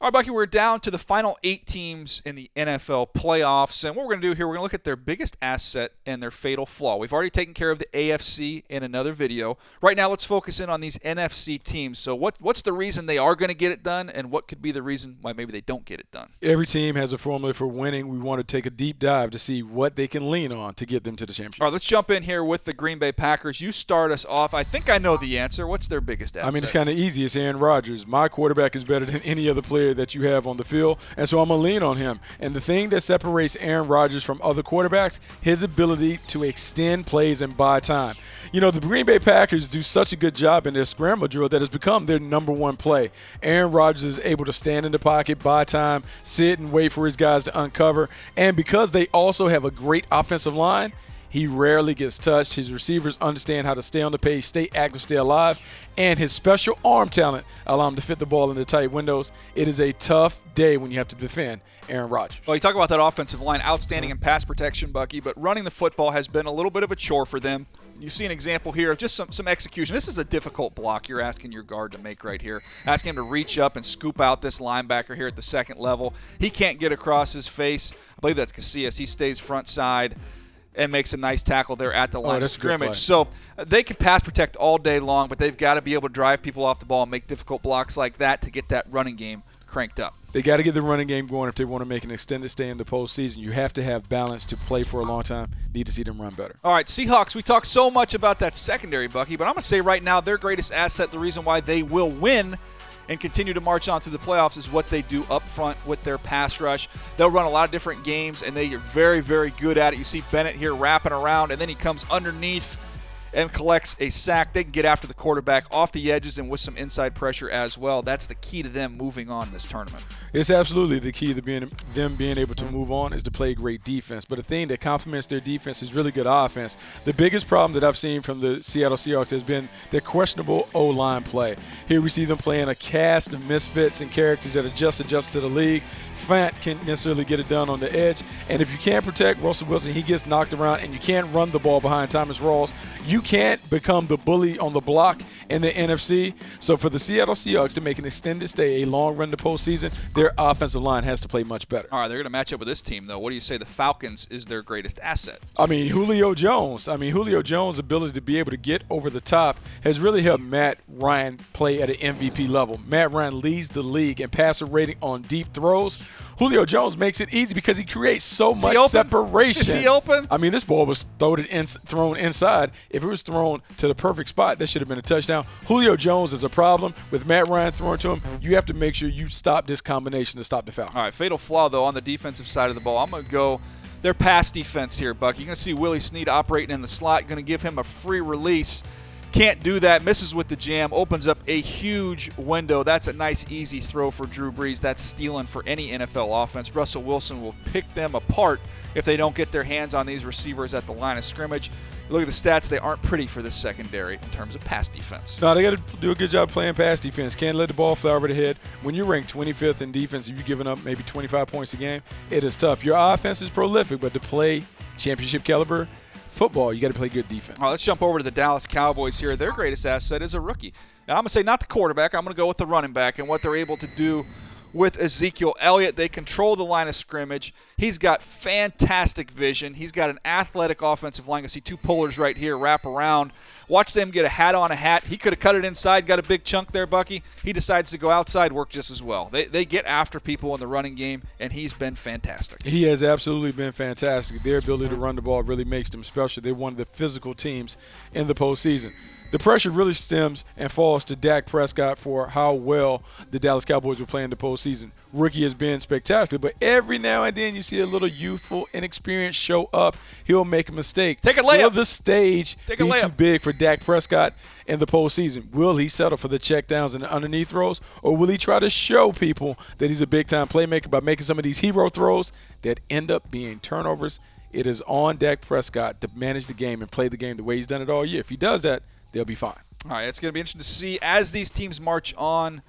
All right, Bucky, we're down to the final 8 teams in the NFL playoffs. And what we're going to do here, we're going to look at their biggest asset and their fatal flaw. We've already taken care of the AFC in another video. Right now, let's focus in on these NFC teams. So what's the reason they are going to get it done, and what could be the reason why maybe they don't get it done? Every team has a formula for winning. We want to take a deep dive to see what they can lean on to get them to the championship. All right, let's jump in here with the Green Bay Packers. You start us off. I think I know the answer. What's their biggest asset? I mean, it's kind of easy. It's Aaron Rodgers. My quarterback is better than any other player that you have on the field, and so I'm going to lean on him. And the thing that separates Aaron Rodgers from other quarterbacks, his ability to extend plays and buy time. You know, the Green Bay Packers do such a good job in their scramble drill that has become their number one play. Aaron Rodgers is able to stand in the pocket, buy time, sit and wait for his guys to uncover. And because they also have a great offensive line, he rarely gets touched. His receivers understand how to stay on the pace, stay active, stay alive, and his special arm talent allow him to fit the ball in the tight windows. It is a tough day when you have to defend Aaron Rodgers. Well, you talk about that offensive line, outstanding in pass protection, Bucky, but running the football has been a little bit of a chore for them. You see an example here of just some execution. This is a difficult block you're asking your guard to make right here. Asking him to reach up and scoop out this linebacker here at the second level. He can't get across his face. I believe that's Casillas. He stays front side and makes a nice tackle there at the line of scrimmage. So they can pass protect all day long, but they've got to be able to drive people off the ball and make difficult blocks like that to get that running game cranked up. They got to get the running game going if they want to make an extended stay in the postseason. You have to have balance to play for a long time. Need to see them run better. All right, Seahawks, we talked so much about that secondary, Bucky, but I'm going to say right now their greatest asset, the reason why they will win and continue to march on to the playoffs, is what they do up front with their pass rush. They'll run a lot of different games, and they are very, very good at it. You see Bennett here wrapping around, and then he comes underneath and collects a sack. They can get after the quarterback off the edges and with some inside pressure as well. That's the key to them moving on in this tournament. It's absolutely the key to them being able to move on is to play great defense. But the thing that complements their defense is really good offense. The biggest problem that I've seen from the Seattle Seahawks has been their questionable O-line play. Here we see them playing a cast of misfits and characters that are just adjusted to the league. Fant can't necessarily get it done on the edge. And if you can't protect Russell Wilson, he gets knocked around, and you can't run the ball behind Thomas Rawls, you can't become the bully on the block in the NFC. So for the Seattle Seahawks to make an extended stay, a long run to postseason, their offensive line has to play much better. All right, they're going to match up with this team, though. What do you say the Falcons is their greatest asset? I mean, Julio Jones' ability to be able to get over the top has really helped Matt Ryan play at an MVP level. Matt Ryan leads the league in passer rating on deep throws. Julio Jones makes it easy because he creates so much separation. Is he open? I mean, this ball was thrown inside. If it was thrown to the perfect spot, that should have been a touchdown. Julio Jones is a problem. With Matt Ryan throwing to him, you have to make sure you stop this combination to stop the foul. All right, fatal flaw, though, on the defensive side of the ball. I'm going to go their pass defense here, Buck. You're going to see Willie Snead operating in the slot, going to give him a free release. Can't do that, misses with the jam, opens up a huge window. That's a nice, easy throw for Drew Brees. That's stealing for any NFL offense. Russell Wilson will pick them apart if they don't get their hands on these receivers at the line of scrimmage. Look at the stats. They aren't pretty for this secondary in terms of pass defense. No, they got to do a good job playing pass defense. Can't let the ball fly over the head. When you're ranked 25th in defense, if you're giving up maybe 25 points a game, it is tough. Your offense is prolific, but to play championship caliber football, you got to play good defense. All right, let's jump over to the Dallas Cowboys here. Their greatest asset is a rookie. And I'm going to say not the quarterback. I'm going to go with the running back and what they're able to do with Ezekiel Elliott. They control the line of scrimmage. He's got fantastic vision. He's got an athletic offensive line. I see two pullers right here wrap around. Watch them get a hat on a hat. He could have cut it inside, got a big chunk there, Bucky. He decides to go outside, work just as well. They get after people in the running game, and he's been fantastic. He has absolutely been fantastic. Their ability to run the ball really makes them special. They're one of the physical teams in the postseason. The pressure really stems and falls to Dak Prescott for how well the Dallas Cowboys were playing the postseason. Rookie has been spectacular, but every now and then you see a little youthful inexperience show up. He'll make a mistake. Take a layup. Will the stage be too big for Dak Prescott in the postseason? Will he settle for the checkdowns and the underneath throws, or will he try to show people that he's a big-time playmaker by making some of these hero throws that end up being turnovers? It is on Dak Prescott to manage the game and play the game the way he's done it all year. If he does that, they'll be fine. All right, it's going to be interesting to see as these teams march on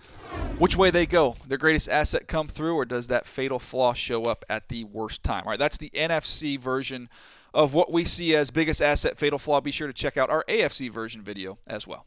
which way they go. Their greatest asset come through, or does that fatal flaw show up at the worst time? All right, that's the NFC version of what we see as biggest asset, fatal flaw. Be sure to check out our AFC version video as well.